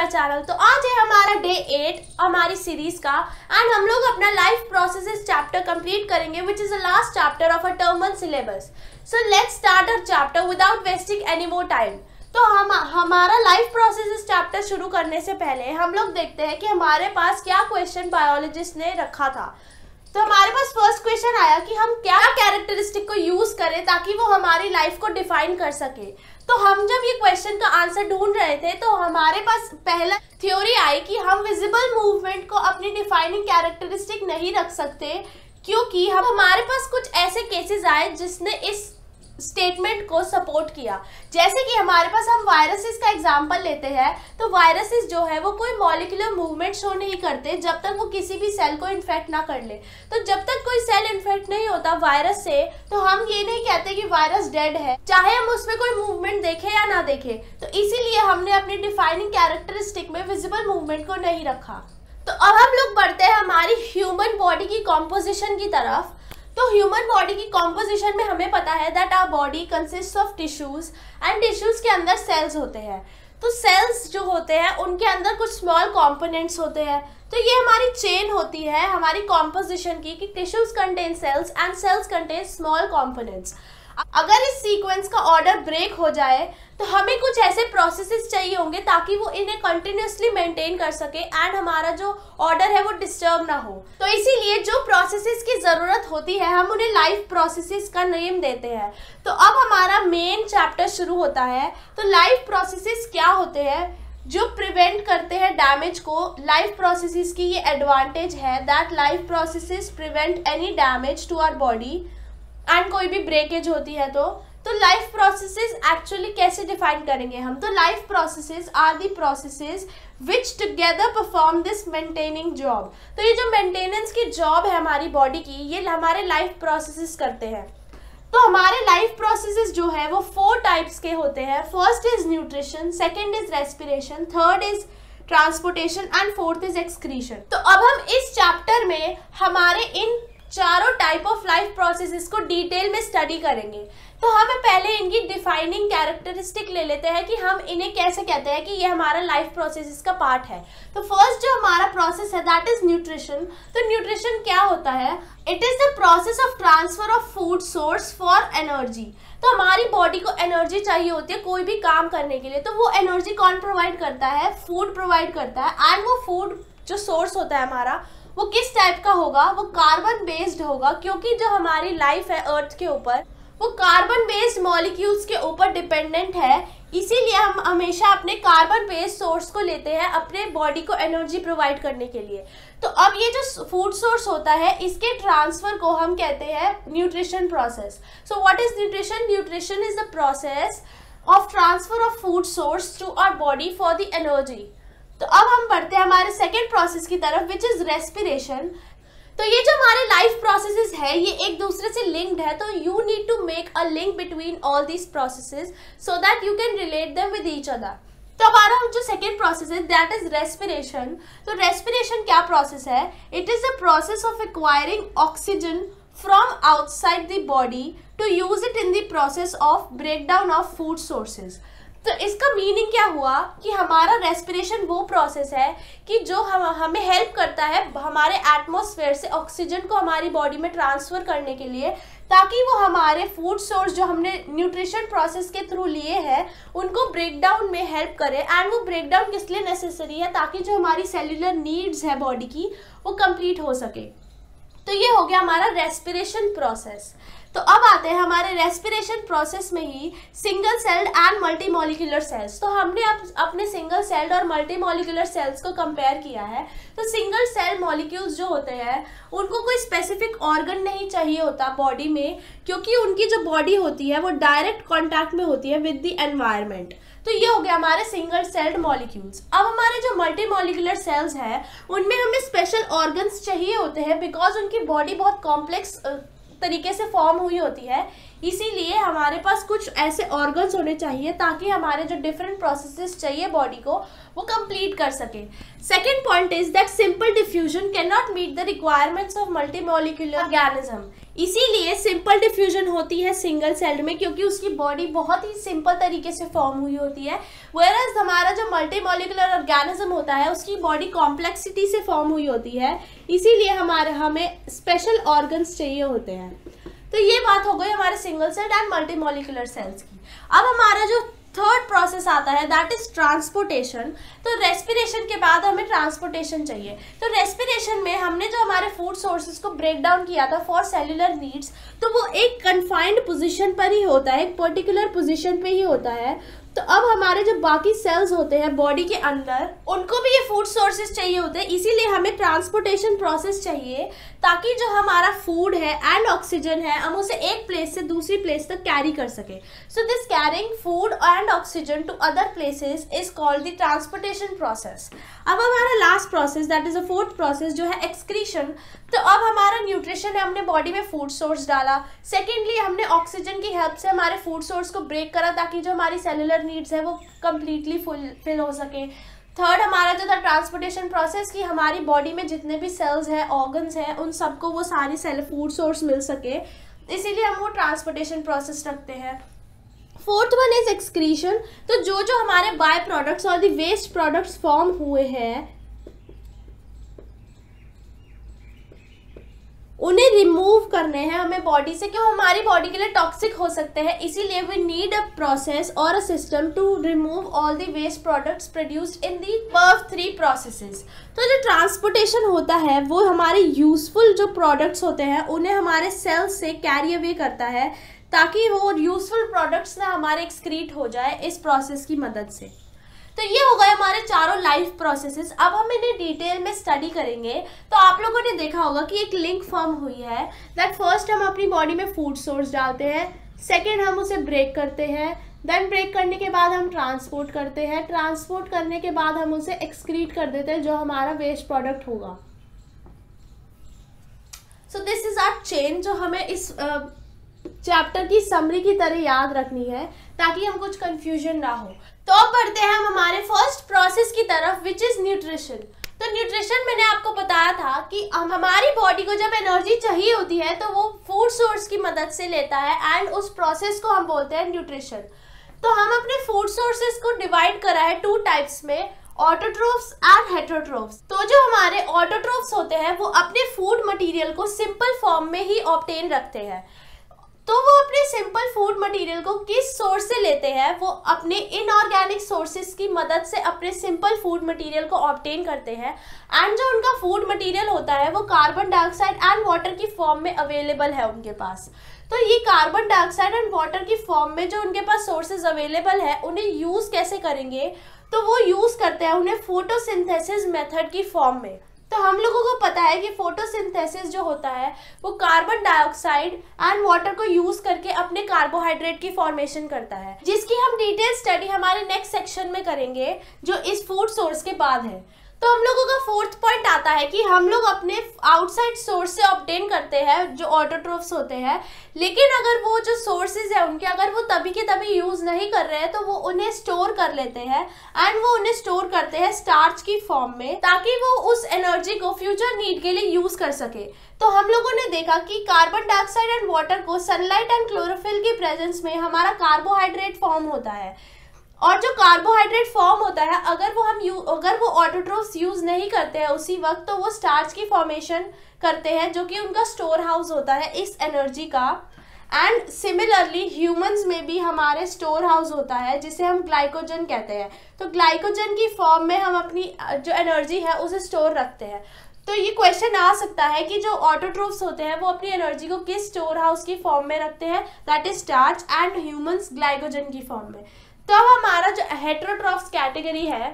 Channel. तो आज है हमारा डे 8 हमारी सीरीज का एंड हम लोग अपना लाइफ प्रोसेसेस चैप्टर कंप्लीट करेंगे which is the last chapter of a term 1 syllabus. So let's start our chapter without wasting any more time. तो हमारा लाइफ प्रोसेसेस चैप्टर शुरू करने से पहले हम लोग देखते हैं कि हमारे पास क्या क्वेश्चन बायोलॉजिस्ट ने रखा था। तो हमारे पास फर्स्ट क्वेश्चन आया कि हम क्या कैरेक्टरिस्टिक को यूज करें ताकि वो हमारी लाइफ को डिफाइन कर सके। तो हम जब ये क्वेश्चन का आंसर ढूंढ रहे थे तो हमारे पास पहला थ्योरी आई कि हम विजिबल मूवमेंट को अपनी डिफाइनिंग कैरेक्टरिस्टिक नहीं रख सकते, क्योंकि हमारे पास कुछ ऐसे केसेस आए जिसने इस स्टेटमेंट को सपोर्ट किया। जैसे कि हमारे पास हम वायरसेस का एग्जांपल लेते हैं, तो वायरसेस जो है वो कोई मॉलिक्यूलर मूवमेंट शो नहीं करते जब तक वो किसी भी सेल को इन्फेक्ट ना कर ले। तो जब तक कोई सेल इन्फेक्ट नहीं होता वायरस से, तो हम ये नहीं कहते कि वायरस डेड है, चाहे हम उसमें कोई मूवमेंट देखें या ना देखें। तो इसीलिए हमने अपनी डिफाइनिंग कैरेक्टरिस्टिक में विजिबल मूवमेंट को नहीं रखा। तो अब हम लोग बढ़ते हैं हमारी ह्यूमन बॉडी की कॉम्पोजिशन की तरफ। तो ह्यूमन बॉडी की कॉम्पोजिशन में हमें पता है that our body consist of tissues and tissues के अंदर सेल्स होते हैं। तो सेल्स जो होते हैं उनके अंदर कुछ स्मॉल कंपोनेंट्स होते हैं। तो ये हमारी चेन होती है हमारी कॉम्पोजिशन की कि tissues contain cells and cells contain small components. अगर इस सीक्वेंस का ऑर्डर ब्रेक हो जाए तो हमें कुछ ऐसे प्रोसेसेस चाहिए होंगे ताकि वो इन्हें कंटिन्यूसली मेंटेन कर सके एंड हमारा जो ऑर्डर है वो डिस्टर्ब ना हो। तो इसीलिए जो प्रोसेसेस की जरूरत होती है हम उन्हें लाइफ प्रोसेसेस का नेम देते हैं। तो अब हमारा मेन चैप्टर शुरू होता है। तो लाइफ प्रोसेसेस क्या होते हैं जो प्रिवेंट करते हैं डैमेज को। लाइफ प्रोसेसेस की ये एडवांटेज है that life processes prevent any damage to our body and कोई भी ब्रेकेज होती है तो लाइफ प्रोसेसेस एक्चुअली कैसे डिफाइन करेंगे हम। तो life processes are the processes which together perform this maintaining job. तो ये जो मेंटेनेंस की जॉब है हमारी बॉडी की, ये हमारे लाइफ प्रोसेसेस करते हैं। तो हमारे लाइफ प्रोसेसेस जो है वो 4 टाइप्स के होते हैं। First is nutrition, second is respiration, third is transportation and fourth is excretion. तो अब हम इस चैप्टर में हमारे इन चारों टाइप ऑफ लाइफ प्रोसेसेस को डिटेल में स्टडी करेंगे। तो हमें पहले इनकी डिफाइनिंग कैरेक्टरिस्टिक ले लेते हैं कि हम इन्हें कैसे कहते हैं कि ये हमारा लाइफ प्रोसेसेस का पार्ट है। तो फर्स्ट जो हमारा प्रोसेस है दैट इज न्यूट्रिशन। तो न्यूट्रिशन क्या होता है? It is the process of transfer of food source for energy. तो हमारी बॉडी को एनर्जी चाहिए होती है कोई भी काम करने के लिए, तो वो एनर्जी कौन प्रोवाइड करता है? फूड प्रोवाइड करता है। एंड वो फूड जो सोर्स होता है हमारा वो किस टाइप का होगा? वो कार्बन बेस्ड होगा, क्योंकि जो हमारी लाइफ है अर्थ के ऊपर वो कार्बन बेस्ड मॉलिक्यूल्स के ऊपर डिपेंडेंट है। इसीलिए हम हमेशा अपने कार्बन बेस्ड सोर्स को लेते हैं अपने बॉडी को एनर्जी प्रोवाइड करने के लिए। तो अब ये जो फूड सोर्स होता है इसके ट्रांसफर को हम कहते हैं nutrition process. So what is nutrition? Nutrition is the process of transfer of food source to our body for the energy. तो अब हम बढ़ते हैं हमारे सेकेंड प्रोसेस की तरफ विच इज रेस्पिरेशन। तो ये जो हमारे लाइफ प्रोसेसेस है ये एक दूसरे से लिंक्ड है, तो you need to make a link between all these processes so that you can relate them with each other. तो हमारा जो सेकेंड प्रोसेस है दैट इज रेस्पिरेशन। तो रेस्पिरेशन क्या प्रोसेस है? It is the process of acquiring oxygen from outside the body to use it in the process of breakdown of food sources. तो इसका meaning क्या हुआ कि हमारा रेस्पिरेशन वो प्रोसेस है कि जो हमें हेल्प करता है हमारे एटमॉस्फेयर से ऑक्सीजन को हमारी बॉडी में ट्रांसफर करने के लिए, ताकि वो हमारे फूड सोर्स जो हमने न्यूट्रिशन प्रोसेस के थ्रू लिए हैं उनको ब्रेकडाउन में हेल्प करे। एंड वो ब्रेकडाउन किस लिए नेसेसरी है? ताकि जो हमारी सेल्यूलर नीड्स है बॉडी की वो कंप्लीट हो सके। तो ये हो गया हमारा रेस्पिरेशन प्रोसेस। तो अब आते हैं हमारे रेस्पिरेशन प्रोसेस में ही single celled and multi molecular cells. तो हमने अपने सिंगल सेल्ड और मल्टी मॉलिक्यूलर सेल्स को कंपेयर किया है। तो सिंगल सेल मॉलिक्यूल्स जो होते हैं उनको कोई स्पेसिफिक ऑर्गन नहीं चाहिए होता बॉडी में, क्योंकि उनकी जो बॉडी होती है वो डायरेक्ट कॉन्टैक्ट में होती है विद द एनवायरनमेंट। तो ये हो गया हमारे सिंगल सेल्ड मॉलिक्यूल्स। अब हमारे जो मल्टी मॉलिक्यूलर सेल्स हैं उनमें हमें स्पेशल ऑर्गन्स चाहिए होते हैं बिकॉज उनकी बॉडी बहुत कॉम्प्लेक्स तरीके से फॉर्म हुई होती है। इसीलिए हमारे पास कुछ ऐसे ऑर्गन्स होने चाहिए ताकि हमारे जो डिफरेंट प्रोसेसेस चाहिए बॉडी को वो कंप्लीट कर सके। Second point is that simple diffusion can not meet the requirements of multimolecular organism. इसीलिए सिंपल डिफ्यूजन होती है सिंगल सेल्ड में, क्योंकि उसकी बॉडी बहुत ही सिंपल तरीके से फॉर्म हुई होती है, व्हेयरएज हमारा जो मल्टीमोलिकुलर ऑर्गेनिज्म होता है उसकी बॉडी कॉम्प्लेक्सिटी से फॉर्म हुई होती है, इसीलिए हमें स्पेशल ऑर्गन्स चाहिए होते हैं। तो ये बात हो गई हमारे सिंगल सेल्ड एंड मल्टीमोलिकुलर सेल्स की। अब हमारा जो थर्ड प्रोसेस आता है दैट इज ट्रांसपोर्टेशन। तो रेस्पिरेशन के बाद हमें ट्रांसपोर्टेशन चाहिए। तो रेस्पिरेशन में हमने जो हमारे फूड सोर्सेज को ब्रेक डाउन किया था फॉर सेल्यूलर नीड्स, तो वो एक कन्फाइंड पोजीशन पर ही होता है, एक पर्टिकुलर पोजीशन पे ही होता है। तो अब हमारे जो बाकी सेल्स होते हैं बॉडी के अंदर, उनको भी ये फूड सोर्सेज चाहिए होते हैं, इसीलिए हमें ट्रांसपोर्टेशन प्रोसेस चाहिए ताकि जो हमारा फूड है एंड ऑक्सीजन है हम उसे एक प्लेस से दूसरी प्लेस तक कैरी कर सके। So this carrying food and oxygen to other places is called the transportation process. अब हमारा last process that is a fourth process जो है एक्सक्रीशन। तो अब हमारा न्यूट्रिशन है, हमने बॉडी में फूड सोर्स डाला। सेकेंडली हमने ऑक्सीजन की हेल्प से हमारे फूड सोर्स को ब्रेक करा ताकि जो हमारी सेलुलर नीड्स है वो कंप्लीटली फुलफिल हो सके। थर्ड हमारा जो था ट्रांसपोर्टेशन प्रोसेस की हमारी बॉडी में जितने भी सेल्स हैं, ऑर्गन्स हैं, उन सबको वो सारी सेल फूड सोर्स मिल सके, इसीलिए हम वो ट्रांसपोर्टेशन प्रोसेस रखते हैं। Fourth one is excretion. तो जो जो हमारे बाय प्रोडक्ट्स और द वेस्ट प्रोडक्ट्स फॉर्म हुए हैं उन्हें रिमूव करने हैं हमें बॉडी से, क्यों हमारी बॉडी के लिए टॉक्सिक हो सकते हैं, इसीलिए वी नीड अ प्रोसेस और a system to remove all the waste products produced in the above 3 processes. तो जो ट्रांसपोर्टेशन होता है वो हमारे यूजफुल जो प्रोडक्ट्स होते हैं उन्हें हमारे सेल्स से कैरी अवे करता है ताकि वो यूजफुल प्रोडक्ट्स ना हमारे एक्सक्रीट हो जाए इस प्रोसेस की मदद से। तो ये हो गए हमारे चारों लाइफ प्रोसेसेस। अब हम इन्हें डिटेल में स्टडी करेंगे। तो आप लोगों ने देखा होगा कि एक लिंक फॉर्म हुई है दैट फर्स्ट हम अपनी बॉडी में फूड सोर्स डालते हैं, सेकेंड हम उसे ब्रेक करते हैं, देन ब्रेक करने के बाद हम ट्रांसपोर्ट करते हैं, ट्रांसपोर्ट करने के बाद हम उसे एक्सक्रीट कर देते हैं जो हमारा वेस्ट प्रोडक्ट होगा। So this is our chain जो हमें इस चैप्टर की समरी की तरह याद रखनी है ताकि हम कुछ कंफ्यूजन ना हो। तो अब बढ़ते हैं हम हमारे फर्स्ट प्रोसेस की तरफ विच इज न्यूट्रिशन। तो न्यूट्रिशन मैंने आपको बताया था कि हमारी बॉडी को जब एनर्जी चाहिए होती है तो वो फूड सोर्स की मदद से लेता है एंड उस प्रोसेस को हम बोलते हैं न्यूट्रिशन। तो हम अपने फूड सोर्सेस को डिवाइड करा है 2 टाइप्स में, ऑटोट्रोफ्स एंड हेटेरोट्रोफ्स। तो जो हमारे ऑटोट्रोफ्स होते हैं वो अपने फूड मटेरियल को सिंपल फॉर्म में ही ऑब्टेन रखते हैं। तो वो अपने सिंपल फूड मटेरियल को किस सोर्स से लेते हैं, वो अपने इनऑर्गेनिक सोर्सेज की मदद से अपने सिंपल फूड मटेरियल को ऑब्टेन करते हैं एंड जो उनका फूड मटेरियल होता है वो कार्बन डाइऑक्साइड एंड वाटर की फॉर्म में अवेलेबल है उनके पास। तो ये कार्बन डाइऑक्साइड एंड वाटर की फॉर्म में जो उनके पास सोर्सेज अवेलेबल है उन्हें यूज कैसे करेंगे, तो वो यूज करते हैं उन्हें फोटोसिंथेसिस मेथड की फॉर्म में। तो हम लोगों को पता है कि फोटोसिंथेसिस जो होता है वो कार्बन डाइऑक्साइड एंड वाटर को यूज करके अपने कार्बोहाइड्रेट की फॉर्मेशन करता है, जिसकी हम डिटेल स्टडी हमारे नेक्स्ट सेक्शन में करेंगे जो इस फूड सोर्स के बाद है। तो हम लोगों का फोर्थ पॉइंट आता है कि हम लोग अपने आउटसाइड सोर्स से ऑब्टेन करते हैं जो ऑटोट्रोफ्स होते हैं, लेकिन अगर वो जो सोर्सेज है उनके अगर वो तभी के तभी यूज नहीं कर रहे हैं तो वो उन्हें स्टोर कर लेते हैं एंड वो उन्हें स्टोर करते हैं स्टार्च की फॉर्म में ताकि वो उस एनर्जी को फ्यूचर नीड के लिए यूज कर सके। तो हम लोगों ने देखा कि कार्बन डाइऑक्साइड एंड वाटर को सनलाइट एंड क्लोरोफिल की प्रेजेंस में हमारा कार्बोहाइड्रेट फॉर्म होता है, और जो कार्बोहाइड्रेट फॉर्म होता है अगर वो ऑटोट्रोफ्स यूज नहीं करते हैं उसी वक्त तो वो स्टार्च की फॉर्मेशन करते हैं जो कि उनका स्टोर हाउस होता है इस एनर्जी का। एंड सिमिलरली ह्यूमंस में भी हमारे स्टोर हाउस होता है जिसे हम ग्लाइकोजन कहते हैं। तो ग्लाइकोजन की फॉर्म में हम अपनी जो एनर्जी है उसे स्टोर रखते हैं। तो ये क्वेश्चन आ सकता है कि जो ऑटोट्रोफ्स होते हैं वो अपनी एनर्जी को किस स्टोर हाउस की फॉर्म में रखते हैं, that is starch, and humans glycogen की फॉर्म में। तो अब हमारा जो हेटेरोट्रोफ्स कैटेगरी है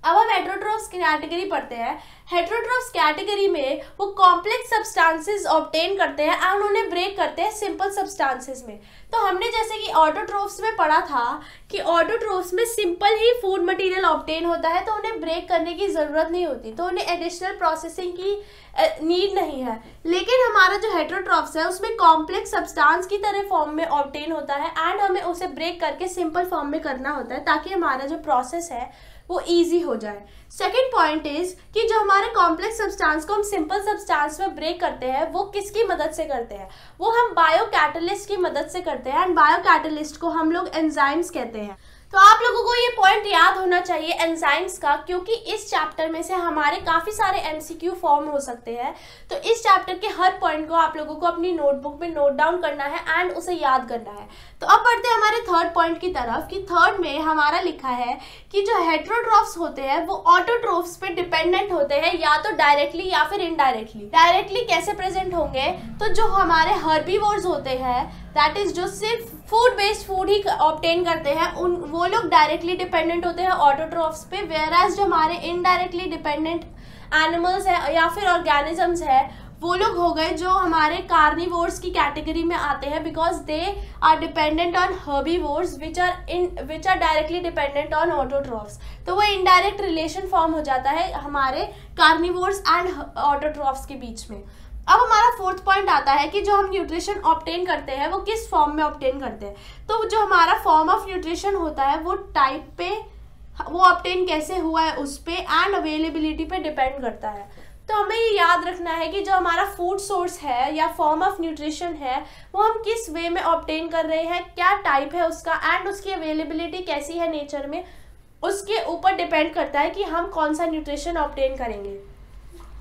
अब हम हेटेरोट्रोफ्स कैटेगरी पढ़ते हैं। हेटेरोट्रोफ्स कैटेगरी में वो कॉम्प्लेक्स सब्सटेंसेस ऑब्टेन करते हैं एंड उन्हें ब्रेक करते हैं सिंपल सब्सटेंसेस में। तो हमने जैसे कि ऑटोट्रोफ्स में पढ़ा था कि ऑटोट्रोफ्स में सिंपल ही फूड मटेरियल ऑब्टेन होता है, तो उन्हें ब्रेक करने की ज़रूरत नहीं होती, तो उन्हें एडिशनल प्रोसेसिंग की नीड नहीं है। लेकिन हमारा जो हेटेरोट्रोफ्स है उसमें कॉम्प्लेक्स सब्सटेंस की तरह फॉर्म में ऑब्टेन होता है एंड हमें उसे ब्रेक करके सिंपल फॉर्म में करना होता है ताकि हमारा जो प्रोसेस है वो इजी हो जाए। सेकेंड पॉइंट इज कि जो हमारे कॉम्प्लेक्स सब्सटेंस को हम सिंपल सब्सटेंस में ब्रेक करते हैं वो किसकी मदद से करते हैं, वो हम बायो कैटलिस्ट की मदद से करते हैं एंड बायो कैटलिस्ट को हम लोग एंजाइम्स कहते हैं। तो आप लोगों को ये पॉइंट याद होना चाहिए एंजाइम्स का, क्योंकि इस चैप्टर में से हमारे काफ़ी सारे एमसीक्यू फॉर्म हो सकते हैं। तो इस चैप्टर के हर पॉइंट को आप लोगों को अपनी नोटबुक में नोट डाउन करना है एंड उसे याद करना है। तो अब बढ़ते हैं हमारे थर्ड पॉइंट की तरफ कि थर्ड में हमारा लिखा है कि जो हेटेरोट्रोफ्स होते हैं वो ऑटोट्रोफ्स पे डिपेंडेंट होते हैं, या तो डायरेक्टली या फिर इनडायरेक्टली। डायरेक्टली कैसे प्रेजेंट होंगे, तो जो हमारे हर्बीवोर्स होते हैं दैट इज जो सिर्फ फूड बेस्ड फूड ही ऑब्टेन करते हैं, उन वो लोग डायरेक्टली डिपेंडेंट होते हैं ऑटोट्रोफ्स पे, वेयर एज जो हमारे इनडायरेक्टली डिपेंडेंट एनिमल्स है या फिर ऑर्गेनिजम्स है वो लोग हो गए जो हमारे कार्निवोर्स की कैटेगरी में आते हैं, because they are dependent on herbivores which are directly dependent on autotrophs. तो वो इनडायरेक्ट रिलेशन फॉर्म हो जाता है हमारे कार्निवोर्स एंड ऑटोट्रोफ्स के बीच में। अब हमारा फोर्थ पॉइंट आता है कि जो हम न्यूट्रिशन ऑब्टेन करते हैं वो किस फॉर्म में ऑब्टेन करते हैं। तो जो हमारा फॉर्म ऑफ न्यूट्रिशन होता है वो टाइप पे, वो ऑब्टेन कैसे हुआ है उस पे एंड अवेलेबिलिटी पे डिपेंड करता है। तो हमें ये याद रखना है कि जो हमारा फूड सोर्स है या फॉर्म ऑफ न्यूट्रिशन है वो हम किस वे में ऑब्टेन कर रहे हैं, क्या टाइप है उसका एंड उसकी अवेलेबिलिटी कैसी है नेचर में, उसके ऊपर डिपेंड करता है कि हम कौन सा न्यूट्रिशन ऑब्टेन करेंगे।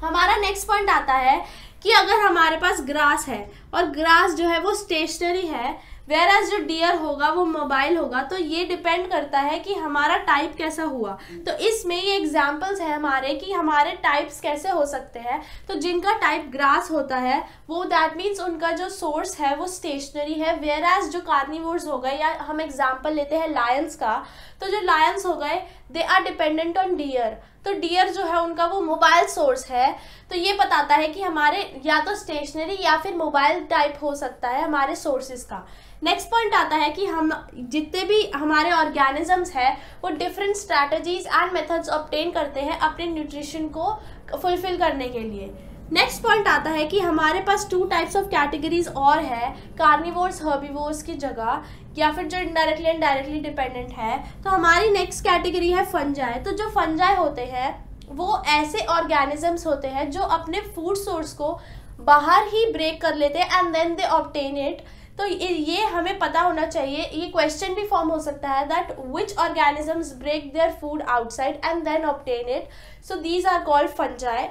हमारा नेक्स्ट पॉइंट आता है कि अगर हमारे पास ग्रास है और ग्रास जो है वो स्टेशनरी है, वेयर एज जो डियर होगा वो मोबाइल होगा, तो ये डिपेंड करता है कि हमारा टाइप कैसा हुआ। तो इसमें ये एग्जांपल्स है हमारे कि हमारे टाइप्स कैसे हो सकते हैं। तो जिनका टाइप ग्रास होता है वो दैट मीन्स उनका जो सोर्स है वो स्टेशनरी है, वेयर एज जो कार्निवोर्स हो गए, या हम एग्जाम्पल लेते हैं लायंस का, तो जो लायंस हो गए they are dependent on deer. तो डियर जो है उनका वो मोबाइल सोर्स है। तो ये बताता है कि हमारे या तो स्टेशनरी या फिर मोबाइल टाइप हो सकता है हमारे सोर्सेज का। नेक्स्ट पॉइंट आता है कि हम जितने भी हमारे ऑर्गेनिजम्स हैं वो different strategies and methods obtain करते हैं अपने न्यूट्रिशन को फुलफिल करने के लिए। नेक्स्ट पॉइंट आता है कि हमारे पास 2 टाइप्स ऑफ कैटेगरीज और है, कार्निवोर्स हर्बीवोर्स की जगह, या फिर जो इनडायरेक्टली एंड डायरेक्टली डिपेंडेंट है। तो हमारी नेक्स्ट कैटेगरी है फंजाई। तो जो फंजाई होते हैं वो ऐसे ऑर्गेनिजम्स होते हैं जो अपने फूड सोर्स को बाहर ही ब्रेक कर लेते हैं and then they obtain it. तो ये हमें पता होना चाहिए, ये क्वेश्चन भी फॉर्म हो सकता है that which organisms break their food outside and then obtain it, so these are called fungi.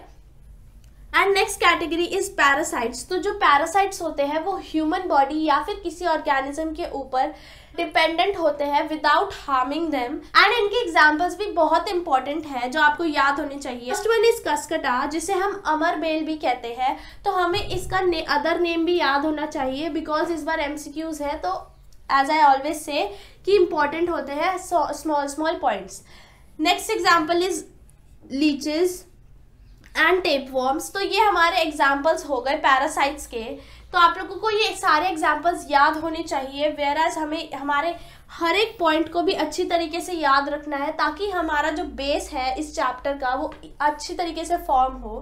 And next category is parasites. तो जो पैरासाइट्स होते हैं वो ह्यूमन बॉडी या फिर किसी ऑर्गेनिज्म के ऊपर डिपेंडेंट होते हैं विदाउट हार्मिंग देम, एंड इनके एग्जांपल्स भी बहुत इंपॉर्टेंट हैं जो आपको याद होने चाहिए। फर्स्ट वन इज कसकटा, जिसे हम अमर बेल भी कहते हैं। तो हमें इसका अदर नेम भी याद होना चाहिए बिकॉज इस बार एमसीक्यूज है, तो एज आई ऑलवेज से कि इंपॉर्टेंट होते हैं small small points. Next example is leeches and tapeworms. तो ये हमारे एग्जाम्पल्स हो गए पैरासाइट्स के। तो आप लोगों को ये सारे एग्जाम्पल्स याद होने चाहिए, वेयर एज हमें हमारे हर एक पॉइंट को भी अच्छी तरीके से याद रखना है ताकि हमारा जो बेस है इस चैप्टर का वो अच्छी तरीके से फॉर्म हो।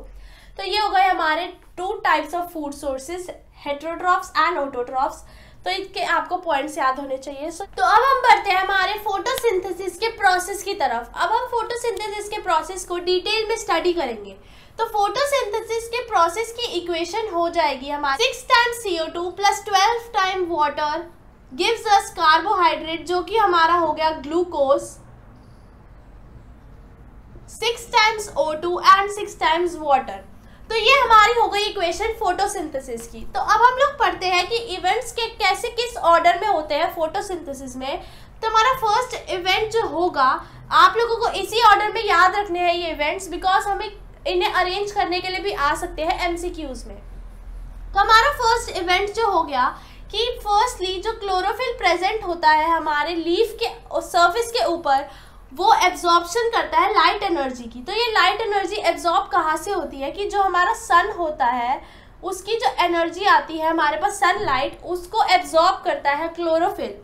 तो ये हो गए हमारे 2 types of food sources, heterotrophs and autotrophs. तो इनके आपको पॉइंट्स याद होने चाहिए। तो अब हम बढ़ते हैं हमारे फोटोसिंथेसिस के प्रोसेस की तरफ। अब हम फोटोसिंथेसिस के प्रोसेस को डिटेल में स्टडी करेंगे। तो फोटोसिंथेसिस के प्रोसेस की इक्वेशन हो जाएगी हमारी 6 times CO2 plus 12 time water gives us carbohydrate, जो कि हमारा हो गया glucose, 6 times O2 and 6 times water. तो ये हमारी हो गई इक्वेशन फोटोसिंथेसिस की। तो अब हम लोग पढ़ते हैं कि इवेंट्स के कैसे किस ऑर्डर में होते हैं फोटोसिंथेसिस में। तो हमारा फर्स्ट इवेंट जो होगा आप लोगों को इसी ऑर्डर में याद रखने हैं ये इवेंट्स, बिकॉज हमें इन्हें अरेंज करने के लिए भी आ सकते हैं एमसीक्यूज में। तो हमारा फर्स्ट इवेंट जो हो गया कि फर्स्टली जो क्लोरोफिल प्रेजेंट होता है हमारे लीफ के सरफेस के ऊपर वो एब्जॉर्प्शन करता है लाइट एनर्जी की। तो ये लाइट एनर्जी एब्जॉर्ब कहाँ से होती है कि जो हमारा सन होता है उसकी जो एनर्जी आती है हमारे पास सनलाइट, उसको एब्जॉर्ब करता है क्लोरोफिल।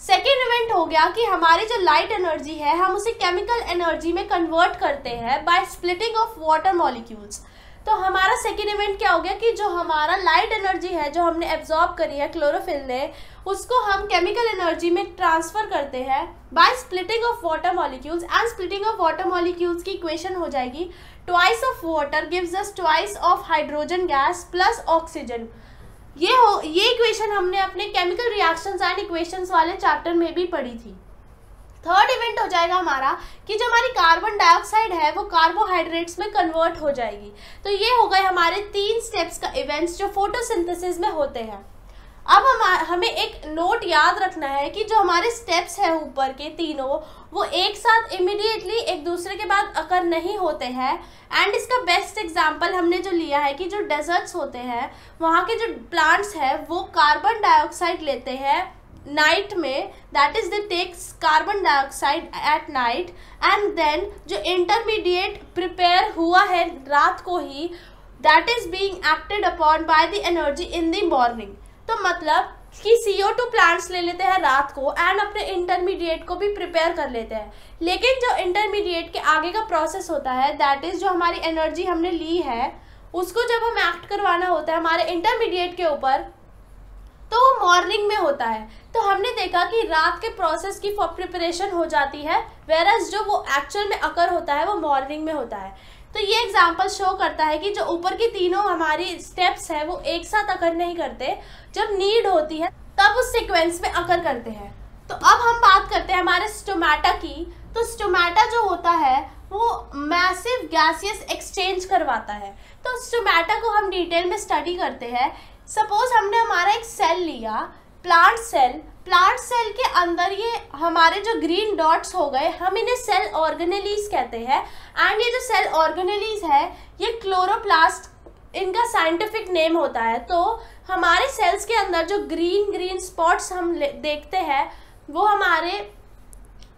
सेकेंड इवेंट हो गया कि हमारी जो लाइट एनर्जी है हम उसे केमिकल एनर्जी में कन्वर्ट करते हैं by splitting of water molecules. तो हमारा सेकेंड इवेंट क्या हो गया कि जो हमारा लाइट एनर्जी है जो हमने एब्जॉर्ब करी है क्लोरोफिल ने, उसको हम केमिकल एनर्जी में ट्रांसफर करते हैं by splitting of water molecules. And splitting of water molecules की इक्वेशन हो जाएगी twice of water gives us twice of hydrogen gas plus oxygen. ये इक्वेशन हमने अपने केमिकल रिएक्शंस एंड इक्वेशंस वाले चैप्टर में भी पढ़ी थी। थर्ड इवेंट हो जाएगा हमारा कि जो हमारी कार्बन डाइऑक्साइड है वो कार्बोहाइड्रेट्स में कन्वर्ट हो जाएगी। तो ये हो गए हमारे 3 स्टेप्स का इवेंट्स जो फोटोसिंथेसिस में होते हैं। अब हमें एक नोट याद रखना है कि जो हमारे स्टेप्स हैं ऊपर के तीनों वो एक साथ इमीडिएटली एक दूसरे के बाद अकर नहीं होते हैं। एंड इसका बेस्ट एग्जांपल हमने जो लिया है कि जो डेजर्ट्स होते हैं वहाँ के जो प्लांट्स हैं वो कार्बन डाइऑक्साइड लेते हैं नाइट में, that is they takes carbon dioxide at night and then जो इंटरमीडिएट प्रिपेयर हुआ है रात को ही, that is being acted upon by the energy in the morning. तो मतलब कि CO2 प्लांट्स ले लेते हैं रात को एंड अपने इंटरमीडिएट को भी प्रिपेयर कर लेते हैं, लेकिन जो इंटरमीडिएट के आगे का प्रोसेस होता है दैट इज जो हमारी एनर्जी हमने ली है उसको जब हम एक्ट करवाना होता है हमारे इंटरमीडिएट के ऊपर तो वो मॉर्निंग में होता है। तो हमने देखा कि रात के प्रोसेस की प्रिपरेशन हो जाती है वेरएज जो वो एक्चुअल में अकर होता है वो मॉर्निंग में होता है। तो ये एग्जाम्पल शो करता है कि जो ऊपर की तीनों हमारी स्टेप्स है वो एक साथ अकर नहीं करते, जब नीड होती है तब उस सीक्वेंस में अकर करते हैं। तो अब हम बात करते हैं हमारे स्टोमेटा की। तो स्टोमेटा जो होता है वो मैसिव गैसियस एक्सचेंज करवाता है। तो स्टोमेटा को हम डिटेल में स्टडी करते हैं। सपोज हमने हमारा एक सेल लिया, प्लांट सेल के अंदर ये हमारे जो ग्रीन डॉट्स हो गए हम इन्हें सेल ऑर्गेनेलीज कहते हैं। एंड ये जो सेल ऑर्गेनेलीज है ये क्लोरोप्लास्ट इनका साइंटिफिक नेम होता है। तो हमारे सेल्स के अंदर जो ग्रीन स्पॉट्स हम देखते हैं वो हमारे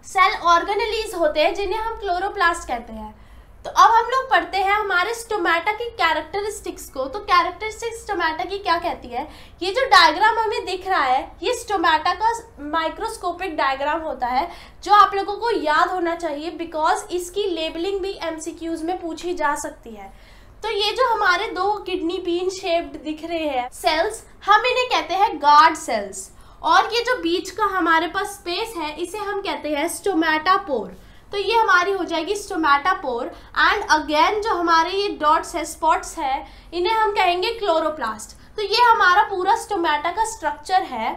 सेल ऑर्गेनेलीज होते हैं जिन्हें हम क्लोरोप्लास्ट कहते हैं। तो अब हम लोग पढ़ते हैं हमारे स्टोमेटा की कैरेक्टरिस्टिक्स को। तो कैरेक्टरिस्टिक्स स्टोमेटा की क्या कहती है, ये जो डायग्राम हमें दिख रहा है ये स्टोमेटा का माइक्रोस्कोपिक डायग्राम होता है जो आप लोगों को याद होना चाहिए बिकॉज इसकी लेबलिंग भी MCQs में पूछी जा सकती है। तो ये जो हमारे 2 किडनी बीन शेप्ड दिख रहे हैं सेल्स, हम इन्हें कहते हैं गार्ड सेल्स। और ये जो बीच का हमारे पास स्पेस है इसे हम कहते हैं स्टोमेटापोर। तो ये हमारी हो जाएगी स्टोमेटापोर। एंड अगेन जो हमारे ये डॉट्स है स्पॉट्स है इन्हें हम कहेंगे क्लोरोप्लास्ट। तो ये हमारा पूरा स्टोमेटा का स्ट्रक्चर है।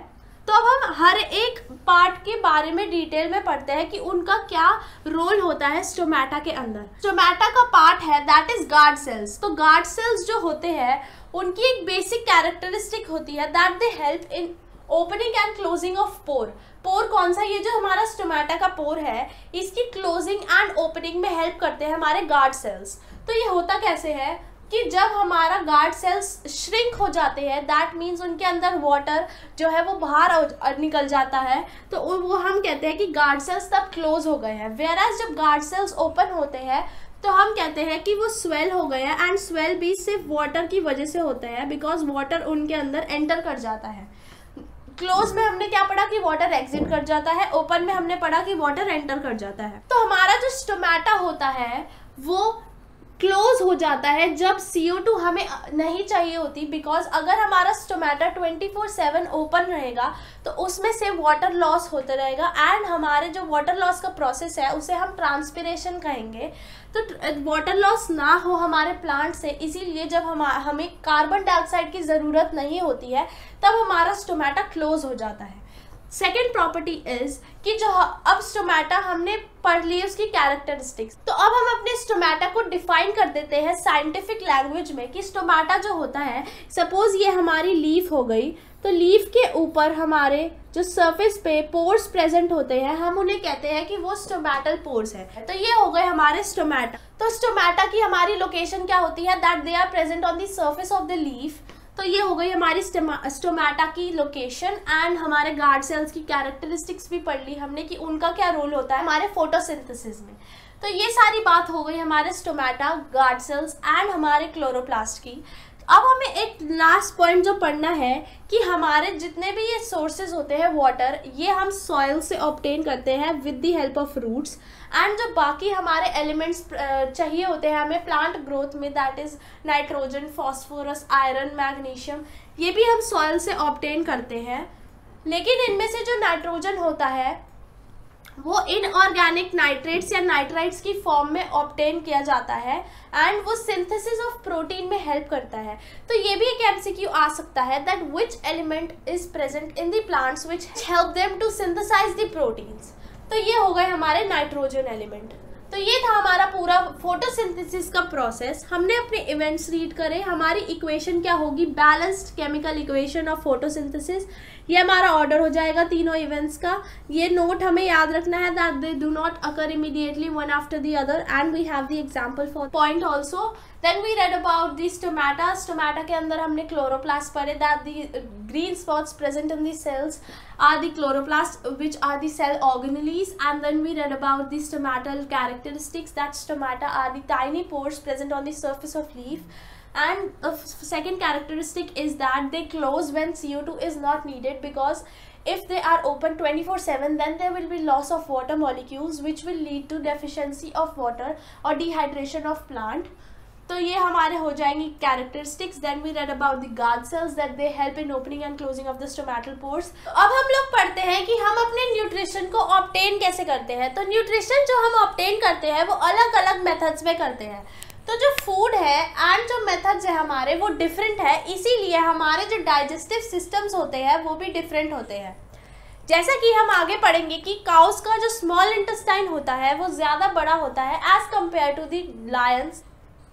तो अब हम हर एक पार्ट के बारे में डिटेल में पढ़ते हैं कि उनका क्या रोल होता है स्टोमेटा के अंदर। स्टोमेटा का पार्ट है दैट इज गार्ड सेल्स। तो गार्ड सेल्स जो होते हैं उनकी एक बेसिक कैरेक्टरिस्टिक होती है that they help in opening and closing of pore. Pore कौन सा, ये जो हमारा स्टोमेटा का पोर है इसकी क्लोजिंग एंड ओपनिंग में हेल्प करते हैं हमारे गार्ड सेल्स। तो ये होता कैसे है कि जब हमारा गार्ड सेल्स श्रिंक हो जाते हैं दैट मीन्स उनके अंदर वाटर जो है वो बाहर निकल जाता है, तो वो हम कहते हैं कि गार्ड सेल्स तब क्लोज हो गए हैं। वेयरएज जब गार्ड सेल्स ओपन होते हैं तो हम कहते हैं कि वो स्वेल हो गए हैं। एंड स्वेल भी सिर्फ वाटर की वजह से होते हैं बिकॉज वाटर उनके अंदर एंटर कर जाता है। क्लोज में हमने क्या पढ़ा कि वाटर एग्जिट कर जाता है, ओपन में हमने पढ़ा कि वाटर एंटर कर जाता है। तो हमारा जो स्टोमेटा होता है वो क्लोज हो जाता है जब CO2 हमें नहीं चाहिए होती बिकॉज अगर हमारा स्टोमेटा 24/7 ओपन रहेगा तो उसमें से वाटर लॉस होता रहेगा। एंड हमारे जो वाटर लॉस का प्रोसेस है उसे हम ट्रांसपिरेशन कहेंगे। तो वाटर लॉस ना हो हमारे प्लांट से, इसीलिए जब हमें कार्बन डाइऑक्साइड की ज़रूरत नहीं होती है तब हमारा स्टोमेटा क्लोज हो जाता है। सेकेंड प्रॉपर्टी इज कि जो अब स्टोमेटा हमने पढ़ ली उसकी कैरेक्टरिस्टिक्स, तो अब हम अपने स्टोमेटा को डिफाइन कर देते हैं साइंटिफिक लैंग्वेज में कि स्टोमेटा जो होता है, सपोज ये हमारी लीफ हो गई, तो लीफ के ऊपर हमारे जो सरफेस पे पोर्स प्रेजेंट होते हैं हम उन्हें कहते हैं कि वो स्टोमेटल पोर्स है। तो ये हो गए हमारे स्टोमेटा। तो स्टोमेटा की हमारी लोकेशन क्या होती है that they are present on the surface of the leaf. तो ये हो गई हमारी स्टोमेटा की लोकेशन एंड हमारे गार्ड सेल्स की कैरेक्टरिस्टिक्स भी पढ़ ली हमने कि उनका क्या रोल होता है हमारे फोटोसिंथेसिस में। तो ये सारी बात हो गई हमारे स्टोमेटा, गार्ड सेल्स एंड हमारे क्लोरोप्लास्ट की। अब हमें एक लास्ट पॉइंट जो पढ़ना है कि हमारे जितने भी ये सोर्सेज होते हैं वाटर, ये हम सॉइल से ऑब्टेन करते हैं with the help of roots, and जो बाकी हमारे एलिमेंट्स चाहिए होते हैं हमें प्लांट ग्रोथ में, that is nitrogen, phosphorus, iron, magnesium, ये भी हम सॉइल से ऑब्टेन करते हैं। लेकिन इनमें से जो नाइट्रोजन होता है वो इनऑर्गेनिक नाइट्रेट्स या नाइट्राइट्स की फॉर्म में ऑब्टेन किया जाता है एंड वो सिंथेसिस ऑफ प्रोटीन में हेल्प करता है। तो ये भी एक एमसीक्यू आ सकता है that which element is present in the plants which help them to synthesize the proteins. तो ये हो गए हमारे नाइट्रोजन एलिमेंट। तो ये था हमारा पूरा फोटोसिंथेसिस का प्रोसेस। हमने अपने इवेंट्स रीड करे, हमारी इक्वेशन क्या होगी, balanced chemical equation of photosynthesis. ये हमारा ऑर्डर हो जाएगा तीनों इवेंट्स का। ये नोट हमें याद रखना है that they do not occur immediately one after the other, and we have the example for point also. Then we read about the stomata. Stomata के अंदर हमने क्लोरोप्लास्ट पढ़े that the green spots present in the cells are the chloroplasts which are the cell organelles, and then we read about the stomatal characteristics that stomata are the tiny pores present on the surface of leaf, and the second characteristic is that they close when CO2 is not needed, because if they are open 24/7 then there will be loss of water molecules which will lead to deficiency of water or dehydration of plant. तो ये हमारे हो जाएंगी characteristics. Then we read about the guard cells that they help in opening and closing of the stomatal pores. अब हम लोग पढ़ते हैं कि हम अपने न्यूट्रिशन को ऑब्टेन कैसे करते हैं। तो न्यूट्रिशन जो हम ऑब्टेन करते हैं वो अलग अलग मेथड्स में करते हैं। तो जो फूड है एंड जो मेथड्स है हमारे वो डिफरेंट है, इसीलिए हमारे जो डाइजेस्टिव सिस्टम्स होते हैं वो भी डिफरेंट होते हैं। जैसा कि हम आगे पढ़ेंगे कि काउस का जो स्मॉल इंटेस्टाइन होता है वो ज़्यादा बड़ा होता है as compare to the lions,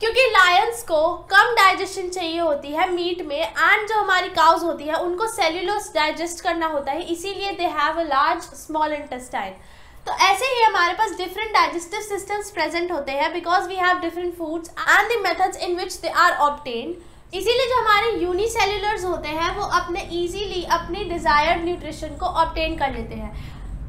क्योंकि लायंस को कम डाइजेशन चाहिए होती है मीट में, एंड जो हमारी काउज होती है उनको सेल्यूलोज डाइजेस्ट करना होता है, इसीलिए they have a large small intestine. तो ऐसे ही हमारे पास डिफरेंट डाइजेस्टिव सिस्टम्स प्रेजेंट होते हैं because we have different foods and the methods in which they are obtained. इसीलिए जो हमारे यूनिसेल्युलर्स होते हैं वो अपने इजीली अपनी डिजायर्ड न्यूट्रिशन को ऑब्टेन कर लेते हैं।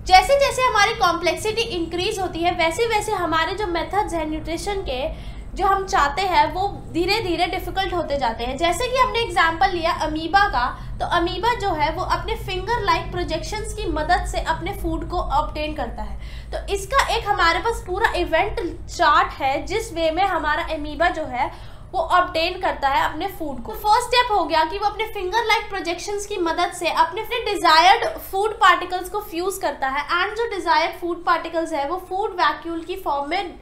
जैसे जैसे हमारी कॉम्प्लेक्सिटी इंक्रीज होती है वैसे वैसे हमारे जो मेथड्स हैं न्यूट्रिशन के जो हम चाहते हैं वो धीरे धीरे डिफिकल्ट होते जाते हैं। जैसे कि हमने एग्जांपल लिया अमीबा का, तो अमीबा जो है वो अपने फिंगर लाइक प्रोजेक्शंस की मदद से अपने फूड को ऑब्टेन करता है। तो इसका एक हमारे पास पूरा इवेंट चार्ट है जिस वे में हमारा अमीबा जो है वो ऑब्टेन करता है अपने फूड को। फर्स्ट स्टेप हो गया कि वो अपने फिंगर लाइक प्रोजेक्शंस की मदद से अपने डिजायर्ड फूड पार्टिकल्स को फ्यूज करता है, एंड जो डिजायर्ड फूड पार्टिकल्स है वो फूड वैक्यूल की फॉर्म में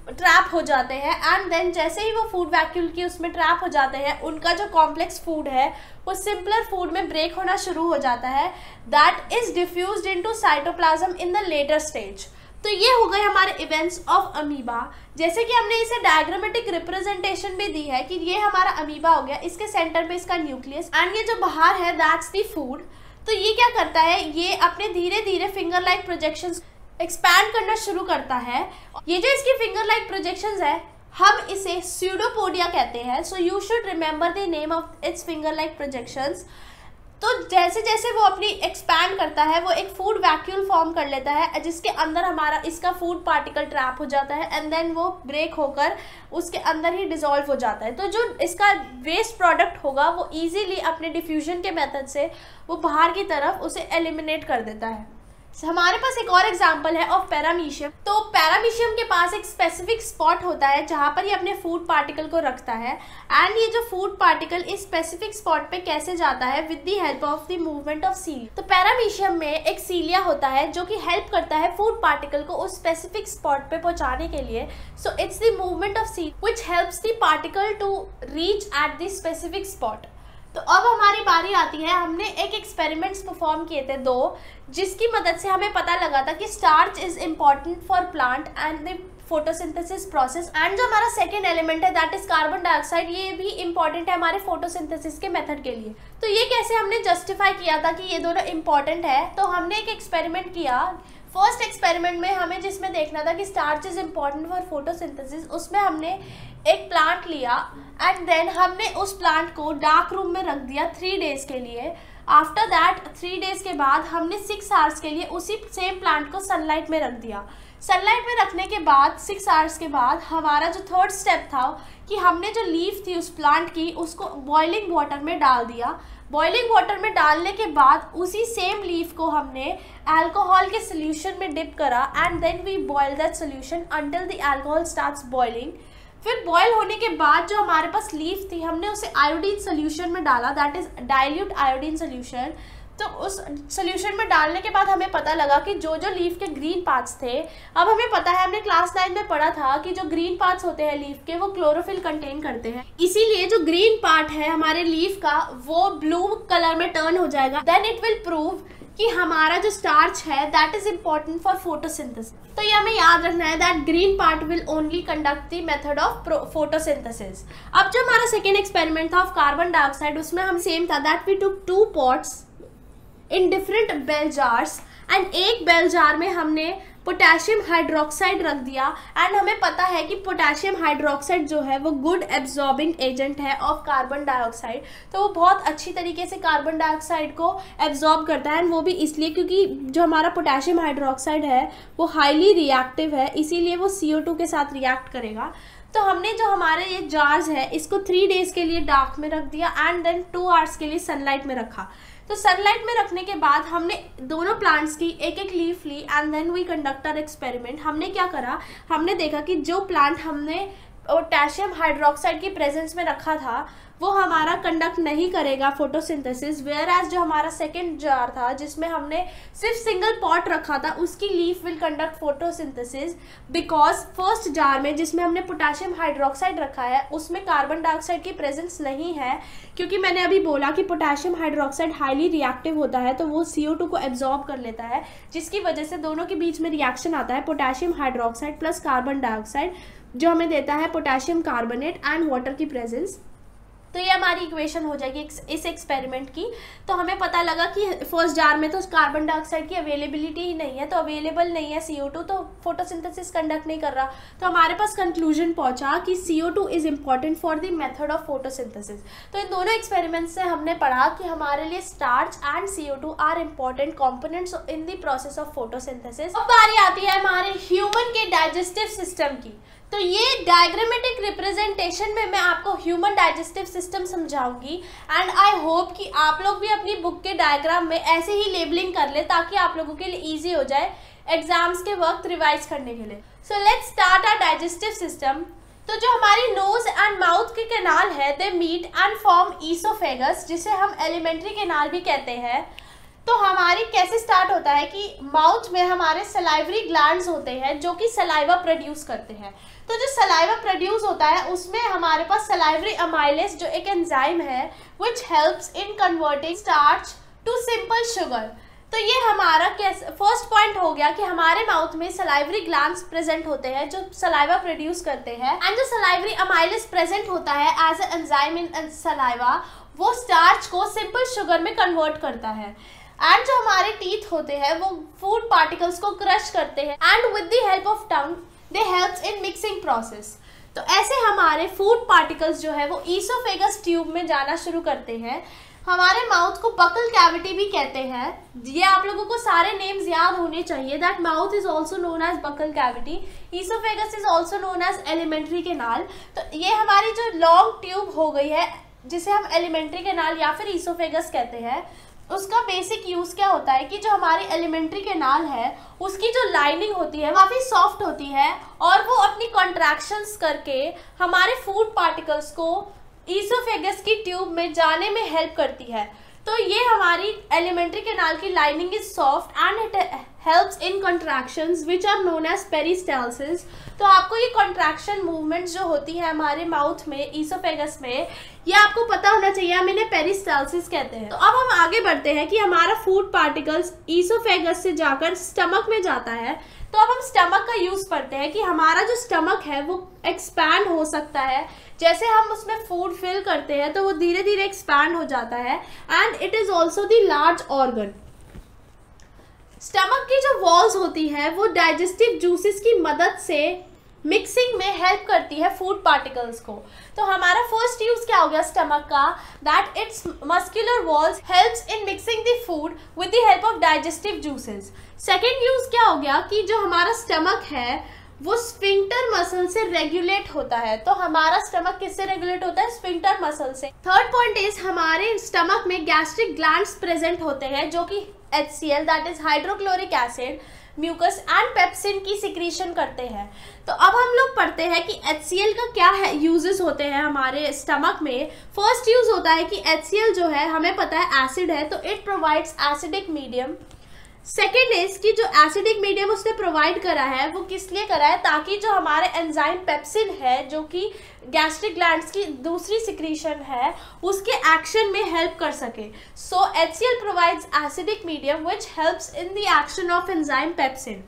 ट्रैप हो जाते हैं, एंड देन जैसे ही वो फूड वैक्यूल की उसमें ट्रैप हो जाते हैं उनका जो कॉम्प्लेक्स फूड है वो सिंपलर फूड में ब्रेक होना शुरू हो जाता है, that is diffused into cytoplasm in the later stage. तो ये हो गए हमारे इवेंट्स ऑफ अमीबा। जैसे कि हमने इसे डायग्रामेटिक रिप्रेजेंटेशन भी दी है कि ये हमारा अमीबा हो गया, इसके सेंटर पे इसका न्यूक्लियस, एंड ये जो बाहर है दैट्स द फूड। तो ये क्या करता है, ये अपने धीरे धीरे फिंगर लाइक प्रोजेक्शंस एक्सपैंड करना शुरू करता है। ये जो इसकी फिंगर लाइक प्रोजेक्शंस है हम इसे स्यूडोपोडिया कहते हैं। So you should remember the name of its finger like projections. तो जैसे जैसे वो अपनी एक्सपैंड करता है वो एक फूड वैक्यूल फॉर्म कर लेता है जिसके अंदर हमारा इसका फूड पार्टिकल ट्रैप हो जाता है, एंड देन वो ब्रेक होकर उसके अंदर ही डिसॉल्व हो जाता है। तो जो इसका वेस्ट प्रोडक्ट होगा वो इजीली अपने डिफ्यूजन के मेथड से वो बाहर की तरफ उसे एलिमिनेट कर देता है। हमारे पास एक और एग्जांपल है ऑफ पैरामीशियम। तो पैरामीशियम के पास एक स्पेसिफिक स्पॉट होता है जहां पर ये अपने फूड पार्टिकल को रखता है, एंड ये जो फूड पार्टिकल इस स्पेसिफिक स्पॉट पे कैसे जाता है with the help of the movement of seal. तो पैरामीशियम में एक सीलिया होता है जो कि हेल्प करता है फूड पार्टिकल को उस स्पेसिफिक स्पॉट पे पहुंचाने के लिए। So it's the movement of seal which helps the particle to reach at the specific spot. तो अब हमारी बारी आती है, हमने एक एक्सपेरिमेंट्स परफॉर्म किए थे 2, जिसकी मदद से हमें पता लगा था कि starch is important for plant and the photosynthesis process. And जो हमारा सेकेंड एलिमेंट है दैट इज कार्बन डाइऑक्साइड, ये भी इंपॉर्टेंट है हमारे फोटोसिंथेसिस के मेथड के लिए। तो ये कैसे हमने जस्टिफाई किया था कि ये दोनों इंपॉर्टेंट है, तो हमने एक एक्सपेरिमेंट किया। फर्स्ट एक्सपेरिमेंट में हमें जिसमें देखना था कि starch is important for photosynthesis, उसमें हमने एक प्लांट लिया एंड देन हमने उस प्लांट को डार्क रूम में रख दिया 3 डेज के लिए। आफ्टर दैट 3 डेज के बाद हमने 6 आवर्स के लिए उसी सेम प्लांट को सनलाइट में रख दिया। सनलाइट में रखने के बाद 6 आवर्स के बाद हमारा जो थर्ड स्टेप था कि हमने जो लीफ थी उस प्लांट की उसको बॉइलिंग वाटर में डाल दिया। बॉइलिंग वाटर में डालने के बाद उसी सेम लीफ को हमने अल्कोहल के सोल्यूशन में डिप करा and then we boil that solution until the alcohol starts boiling. फिर बॉयल होने के बाद जो हमारे पास लीफ थी हमने उसे आयोडीन सोल्यूशन में डाला, that is dilute iodine solution. तो उस सोल्यूशन में डालने के बाद हमें पता लगा कि जो जो लीफ के ग्रीन पार्ट्स थे, अब हमें पता है, हमने क्लास 9 में पढ़ा था कि जो ग्रीन पार्ट्स होते हैं लीफ के वो क्लोरोफिल कंटेन करते हैं, इसीलिए जो ग्रीन पार्ट है हमारे लीफ का वो ब्लू कलर में टर्न हो जाएगा। देन इट विल प्रूव कि हमारा जो स्टार्च है that is important for photosynthesis. तो ये हमें याद रखना है that green part will only conduct the method of photosynthesis. अब जो हमारा सेकेंड एक्सपेरिमेंट था ऑफ कार्बन डाइऑक्साइड, उसमें हम सेम था that we took 2 pots in different bell jars and एक बेल जार में हमने पोटेशियम हाइड्रोक्साइड रख दिया। एंड हमें पता है कि पोटेशियम हाइड्रोक्साइड जो है वो गुड एब्जॉर्बिंग एजेंट है ऑफ कार्बन डाइऑक्साइड, तो वो बहुत अच्छी तरीके से कार्बन डाइऑक्साइड को एब्जॉर्ब करता है। एंड वो भी इसलिए क्योंकि जो हमारा पोटेशियम हाइड्रोक्साइड है वो हाईली रिएक्टिव है, इसीलिए वो CO2 के साथ रिएक्ट करेगा। तो हमने जो हमारे ये जार्स है इसको 3 डेज के लिए डार्क में रख दिया एंड देन 2 आवर्स के लिए सनलाइट में रखा। तो सनलाइट में रखने के बाद हमने दोनों प्लांट्स की एक एक लीफ ली and then we conduct our experiment. हमने क्या करा, हमने देखा कि जो प्लांट हमने पोटेशियम हाइड्रोक्साइड की प्रेजेंस में रखा था वो हमारा कंडक्ट नहीं करेगा फोटोसिंथेसिस, वेयर एज जो हमारा सेकेंड जार था जिसमें हमने सिर्फ सिंगल पॉट रखा था उसकी leaf will conduct photosynthesis. Because first jar में जिसमें हमने पोटेशियम हाइड्रोक्साइड रखा है उसमें कार्बन डाइऑक्साइड की प्रेजेंस नहीं है, क्योंकि मैंने अभी बोला कि पोटेशियम हाइड्रोक्साइड हाईली रिएक्टिव होता है, तो वो CO2 को एब्जॉर्ब कर लेता है, जिसकी वजह से दोनों के बीच में रिएक्शन आता है potassium hydroxide plus carbon dioxide, जो हमें देता है पोटेशियम कार्बोनेट एंड वाटर की प्रेजेंस। तो ये हमारी इक्वेशन हो जाएगी इस एक्सपेरिमेंट की। तो हमें पता लगा कि फर्स्ट जार में तो कार्बन डाइऑक्साइड की अवेलेबिलिटी ही नहीं है, तो अवेलेबल नहीं है CO2, तो फोटोसिंथेसिस कंडक्ट नहीं कर रहा। तो हमारे पास कंक्लूजन पहुंचा कि CO2 is important for the method of photosynthesis. तो इन दोनों एक्सपेरिमेंट से हमने पढ़ा कि हमारे लिए starch and CO2 are important components in the process of photosynthesis. अब बारी आती है हमारे ह्यूमन के डाइजेस्टिव सिस्टम की। तो ये डायग्रामेटिक रिप्रेजेंटेशन में मैं आपको ह्यूमन डाइजेस्टिव सिस्टम समझाऊंगी एंड आई होप कि आप लोग भी अपनी बुक के डायग्राम में ऐसे ही लेबलिंग कर ले ताकि आप लोगों के लिए इजी हो जाए एग्जाम्स के वक्त रिवाइज करने के लिए। So let's start our digestive system. तो जो हमारी नोज एंड माउथ के कैनाल है they meet and form oesophagus, जिसे हम एलिमेंट्री कैनाल भी कहते हैं। तो हमारी कैसे स्टार्ट होता है कि माउथ में हमारे सलाइवरी ग्लैंड्स होते हैं जो कि सलाइवा प्रोड्यूस करते हैं। तो जो सलाइवा प्रोड्यूस होता है उसमें हमारे पास सलाइवरी अमाइलेज जो एक एंजाइम है which helps in converting starch to simple sugar. तो ये हमारा फर्स्ट पॉइंट हो गया कि हमारे माउथ में सलाइवरी ग्लैंड्स प्रेजेंट होते हैं जो सलाइवा प्रोड्यूस करते हैं एंड जो सलाइवरी अमाइलेज प्रेजेंट होता है as a enzyme in saliva वो स्टार्च को सिंपल शुगर में कन्वर्ट करता है। एंड जो हमारे टीथ होते हैं वो फूड पार्टिकल्स को क्रश करते हैं and with the help of tongue they helps in mixing process. तो ऐसे हमारे फूड पार्टिकल्स जो है वो ईसोफेगस ट्यूब में जाना शुरू करते हैं। हमारे माउथ को बकल कैविटी भी कहते हैं। ये आप लोगों को सारे नेम्स याद होने चाहिए that mouth is also known as buccal cavity, oesophagus is also known as alimentary canal. तो ये हमारी जो लॉन्ग ट्यूब हो गई है जिसे हम एलिमेंट्री कैनाल या फिर ईसोफेगस कहते हैं, उसका बेसिक यूज क्या होता है कि जो हमारी एलिमेंट्री कैनाल है उसकी जो लाइनिंग होती है काफी सॉफ्ट होती है और वो अपनी कॉन्ट्रैक्शंस करके हमारे फूड पार्टिकल्स को ईसोफेगस की ट्यूब में जाने में हेल्प करती है। तो ये हमारी एलिमेंट्री कैनाल की lining is soft and it helps in contractions which are known as peristalsis। तो आपको ये contraction movements जो होती है हमारे माउथ में, ईसोफेगस में, ये आपको पता होना चाहिए, हम इन्हें पेरिस्टाल्सिस कहते हैं। तो अब हम आगे बढ़ते हैं कि हमारा फूड पार्टिकल्स ईसोफेगस से जाकर स्टमक में जाता है। तो अब हम स्टमक का यूज करते हैं कि हमारा जो स्टमक है वो एक्सपैंड हो सकता है। जैसे हम उसमें फूड फिल करते हैं तो वो धीरे धीरे एक्सपैंड हो जाता है, and it is also the large organ. Stomach की जो वॉल्स होती है वो डाइजेस्टिव जूसेस की मदद से मिक्सिंग में हेल्प करती है फूड पार्टिकल्स को। तो हमारा फर्स्ट यूज क्या हो गया स्टमक का, that it's muscular walls helps in mixing the food with the help of digestive juices. Second use क्या हो गया कि जो हमारा स्टमक है वो स्फिंक्टर मसल से रेगुलेट होता है। तो हमारा स्टमक किससे रेगुलेट होता है, स्फिंक्टर मसल से। थर्ड पॉइंट इज हमारे स्टमक में गैस्ट्रिक ग्लैंड्स प्रेजेंट होते हैं जो कि HCl that is hydrochloric acid, mucus and pepsin की सिक्रीशन करते हैं। तो अब हम लोग पढ़ते हैं कि HCl का क्या है यूजेस होते हैं हमारे स्टमक में। फर्स्ट यूज होता है कि HCl जो है हमें पता है एसिड है, तो it provides acidic medium. Second is कि जो एसिडिक मीडियम उसने प्रोवाइड करा है वो किस लिए करा है, ताकि जो हमारे एंजाइम पेप्सिन है जो कि गैस्ट्रिक ग्लैंड्स की दूसरी सिक्रीशन है उसके एक्शन में हेल्प कर सके। सो HCl provides acidic medium which helps in the action of enzyme pepsin.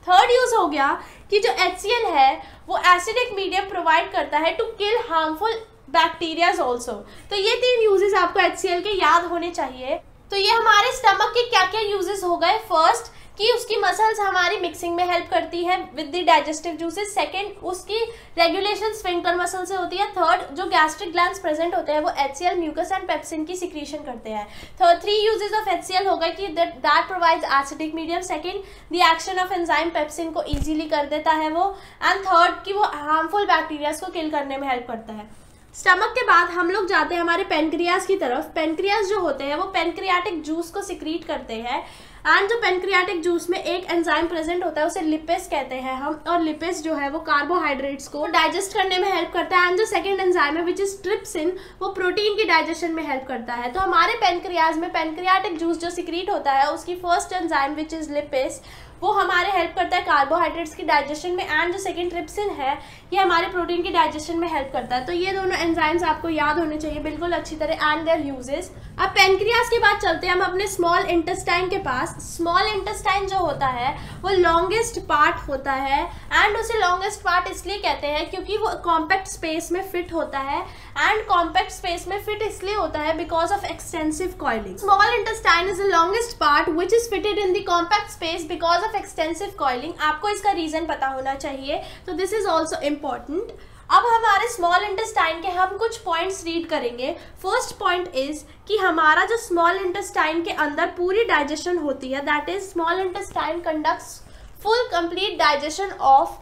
Third use हो गया कि जो HCl है वो एसिडिक मीडियम प्रोवाइड करता है to kill harmful bacterias also. तो ये 3 यूजेस आपको HCl के याद होने चाहिए। तो ये हमारे स्टमक के क्या क्या यूजेस हो गए। फर्स्ट कि उसकी मसल्स हमारी मिक्सिंग में हेल्प करती है with the digestive juices. Second उसकी रेगुलेशन स्फिंक्टर मसल से होती है। थर्ड जो गैस्ट्रिक ग्लैंड्स प्रेजेंट होते हैं वो HCl, म्यूकस एंड पेप्सिन की सिक्रीशन करते हैं। थर्ड 3 यूजेस ऑफ HCl होगा कि that provides acidic medium, second the action of enzyme pepsin को इजीली कर देता है वो, एंड थर्ड कि वो हार्मफुल बैक्टीरियाज को किल करने में हेल्प करता है। स्टमक के बाद हम लोग जाते हैं हमारे पेनक्रियाज की तरफ। पेनक्रियाज जो होते हैं वो पेनक्रियाटिक जूस को सिक्रीट करते हैं, एंड जो पेनक्रियाटिक जूस में एक एंजाइम प्रेजेंट होता है उसे लिपेस कहते हैं हम, और लिपेस जो है वो कार्बोहाइड्रेट्स को डाइजेस्ट करने में हेल्प करता है, एंड जो सेकंड एंजाइम है विच इज ट्रिप्सिन वो प्रोटीन की डाइजेशन में हेल्प करता है। तो हमारे पेनक्रियाज में पेनक्रियाटिक जूस जो सिक्रीट होता है उसकी first enzyme which is lipase वो हमारे हेल्प करता है कार्बोहाइड्रेट्स की डाइजेशन में, एंड जो सेकंड ट्रिप्सिन है ये हमारे प्रोटीन की डाइजेशन में हेल्प करता है। तो ये दोनों एंजाइम्स आपको याद होने चाहिए बिल्कुल अच्छी तरह, एंड देयर यूजेस। अब पेनक्रियाज के बाद चलते हैं हम अपने स्मॉल इंटेस्टाइन के पास। स्मॉल इंटेस्टाइन जो होता है वो लॉन्गेस्ट पार्ट होता है, एंड उसे लॉन्गेस्ट पार्ट इसलिए कहते हैं क्योंकि वो कॉम्पैक्ट स्पेस में फिट होता है, एंड कॉम्पैक्ट स्पेस में फिट इसलिए होता है because of extensive coiling. Small intestine is the longest part which is fitted in the compact space because of extensive coiling. आपको इसका रीजन पता होना चाहिए, तो दिस इज ऑल्सो इम्पॉर्टेंट। अब हमारे स्मॉल इंटेस्टाइन के हम कुछ पॉइंट्स रीड करेंगे। फर्स्ट पॉइंट इज कि हमारा जो स्मॉल इंटेस्टाइन के अंदर पूरी डाइजेशन होती है, that is small intestine conducts full complete digestion of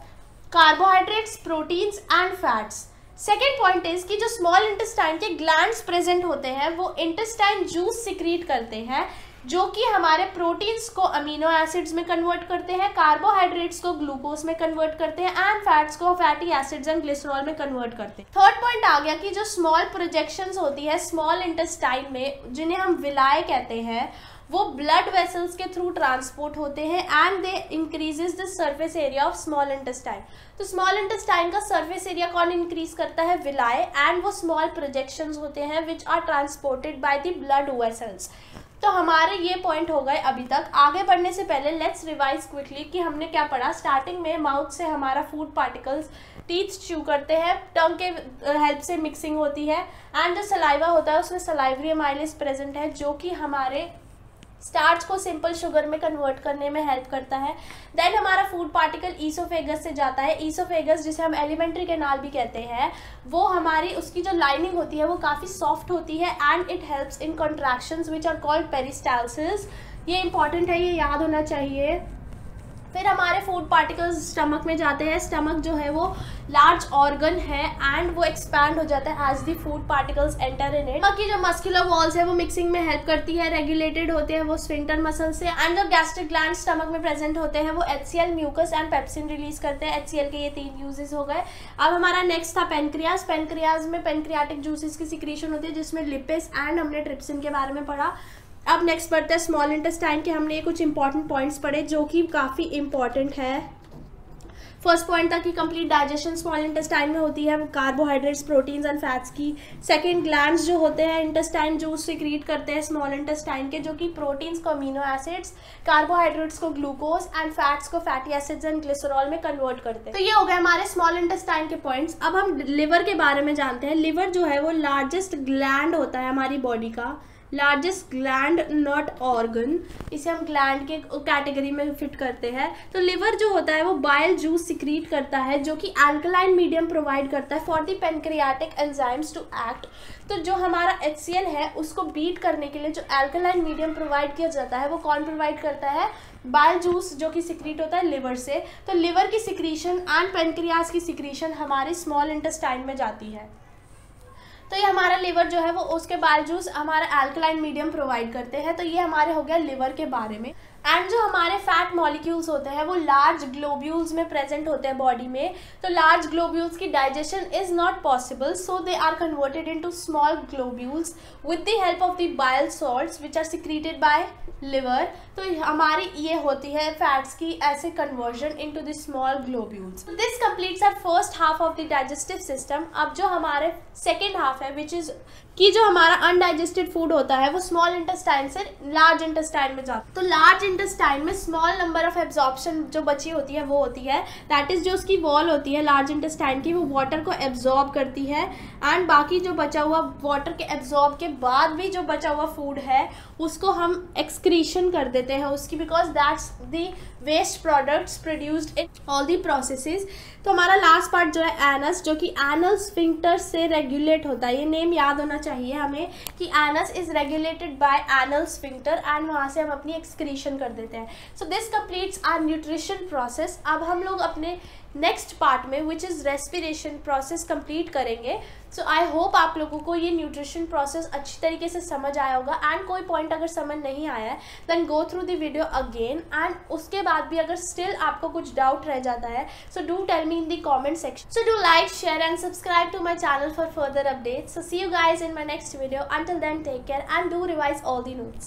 carbohydrates, proteins and fats. Second point is कि जो स्मॉल इंटेस्टाइन के ग्लैंड्स प्रेजेंट होते हैं वो इंटेस्टाइन जूस सिक्रीट करते हैं जो कि हमारे प्रोटीन्स को अमीनो एसिड्स में कन्वर्ट करते हैं, कार्बोहाइड्रेट्स को ग्लूकोज में कन्वर्ट करते हैं, एंड फैट्स को फैटी एसिड्स एंड ग्लिसरॉल में कन्वर्ट करते हैं। थर्ड पॉइंट आ गया कि जो स्मॉल प्रोजेक्शंस होती है स्मॉल इंटेस्टाइन में जिन्हें हम विलाय कहते हैं वो ब्लड वेसल्स के थ्रू ट्रांसपोर्ट होते हैं, and they increases the surface area of small intestine. तो स्मॉल इंटेस्टाइन का सरफेस एरिया कौन इंक्रीज करता है, विलाय, एंड वो स्मॉल प्रोजेक्शंस होते हैं which are transported by the blood vessels. तो हमारे ये पॉइंट हो गए अभी तक। आगे बढ़ने से पहले लेट्स रिवाइज क्विकली कि हमने क्या पढ़ा। स्टार्टिंग में माउथ से हमारा फूड पार्टिकल्स टीथ च्यू करते हैं, टंग के हेल्प से मिक्सिंग होती है, एंड जो सलाइवा होता है उसमें सलाइवरी अमाइलेज प्रेजेंट है जो कि हमारे स्टार्च को सिंपल शुगर में कन्वर्ट करने में हेल्प करता है। देन हमारा फूड पार्टिकल ईसोफेगस से जाता है। ईसोफेगस जिसे हम एलिमेंट्री कैनाल भी कहते हैं, वो हमारी उसकी जो लाइनिंग होती है वो काफ़ी सॉफ्ट होती है, and it helps in contractions which are called peristalsis. ये इंपॉर्टेंट है, ये याद होना चाहिए। फिर हमारे फूड पार्टिकल्स स्टमक में जाते हैं। स्टमक जो है वो लार्ज ऑर्गन है, एंड वो एक्सपैंड हो जाता है as the food particles enter in it. बाकी जो मस्कुलर वॉल्स है वो मिक्सिंग में हेल्प करती है, रेगुलेटेड होते हैं वो स्फिंक्टर मसल से, एंड जो गैस्ट्रिक ग्लैंड स्टमक में प्रेजेंट होते हैं वो HCl, mucus and pepsin release करते हैं। HCl के ये 3 यूजेस हो गए। अब हमारा नेक्स्ट था पेनक्रियाज। पेनक्रियाज में पेनक्रियाटिक जूसेस की सिक्रीशन होती है जिसमें लिपेस एंड हमने ट्रिप्सिन के बारे में पढ़ा, अब नेक्स्ट बढ़ते हैं स्मॉल इंटेस्टाइन के। हमने कुछ इंपॉर्टेंट पॉइंट्स पढ़े जो कि काफ़ी इंपॉर्टेंट है। फर्स्ट पॉइंट था कि कंप्लीट डाइजेशन स्मॉल इंटेस्टाइन में होती है कार्बोहाइड्रेट्स, प्रोटीन्स एंड फैट्स की। सेकंड, ग्लैंड्स जो होते हैं इंटेस्टाइन जूस सिक्रीट करते हैं स्मॉल इंटेस्टाइन के, जो कि प्रोटीन्स को अमीनो एसिड्स, कार्बोहाइड्रेट्स को ग्लूकोज एंड फैट्स को फैटी एसिड्स एंड ग्लिसरॉल में कन्वर्ट करते हैं। तो ये हो गए हमारे स्मॉल इंटेस्टाइन के पॉइंट्स। अब हम लिवर के बारे में जानते हैं। लिवर जो है वो लार्जेस्ट ग्लैंड होता है हमारी बॉडी का, लार्जेस्ट ग्लैंड नॉट ऑर्गन, इसे हम ग्लैंड के कैटेगरी में फिट करते हैं। तो लिवर जो होता है वो बाइल जूस सिक्रीट करता है जो कि अल्कलाइन मीडियम प्रोवाइड करता है for the pancreatic enzymes to act. तो जो हमारा HCl है उसको बीट करने के लिए जो अल्कलाइन मीडियम प्रोवाइड किया जाता है वो कौन प्रोवाइड करता है? बाइल जूस, जो कि सिक्रीट होता है लिवर से। तो लिवर की सिक्रीशन एंड पैनक्रियास की सिक्रीशन हमारे स्मॉल इंटेस्टाइन में जाती है। तो ये हमारा लिवर जो है वो उसके बाइल जूस हमारा अल्कलाइन मीडियम प्रोवाइड करते हैं। तो ये हमारे हो गया लिवर के बारे में। एंड जो हमारे फैट मॉलिक्यूल्स होते हैं वो लार्ज ग्लोब्यूल्स में प्रेजेंट होते हैं बॉडी में। तो लार्ज ग्लोब्यूल्स की digestion is not possible, so they are converted into small globules with the help of the bile salts which are secreted by liver. तो हमारी ये होती है फैट्स की ऐसे conversion into the small globules. This completes our first half of the digestive system. अब जो हमारे सेकेंड हाफ है विच इज कि जो हमारा अनडाइजेस्टेड फूड होता है वो स्मॉल इंटेस्टाइन से लार्ज इंटेस्टाइन में जाता है। तो लार्ज इंटेस्टाइन में स्मॉल नंबर ऑफ एब्जॉर्प्शन जो बची होती है वो होती है, दैट इज जो उसकी वॉल होती है लार्ज इंटेस्टाइन की, वो वाटर को एब्जॉर्ब करती है। एंड बाकी जो बचा हुआ वाटर के एब्जॉर्ब के बाद भी जो बचा हुआ फूड है उसको हम एक्सक्रीशन कर देते हैं उसकी, because that's the waste products produced in all the processes. तो हमारा लास्ट पार्ट जो है एनस, जो कि एनल स्फिंक्टर से रेगुलेट होता है। ये नेम याद होना चाहिए हमें कि anus is regulated by anal sphincter and वहाँ से हम अपनी एक्सक्रीशन कर देते हैं। So this completes our nutrition process. अब हम लोग अपने नेक्स्ट पार्ट में which is respiration process complete करेंगे। सो आई होप आप लोगों को ये न्यूट्रिशन प्रोसेस अच्छी तरीके से समझ आया होगा। एंड कोई पॉइंट अगर समझ नहीं आया है then go through the video again. And उसके बाद भी अगर स्टिल आपको कुछ डाउट रह जाता है so do tell me in the comment section. So do like, share and subscribe to my channel for further updates. So see you guys in my next video. Until then, take care and do revise all the notes.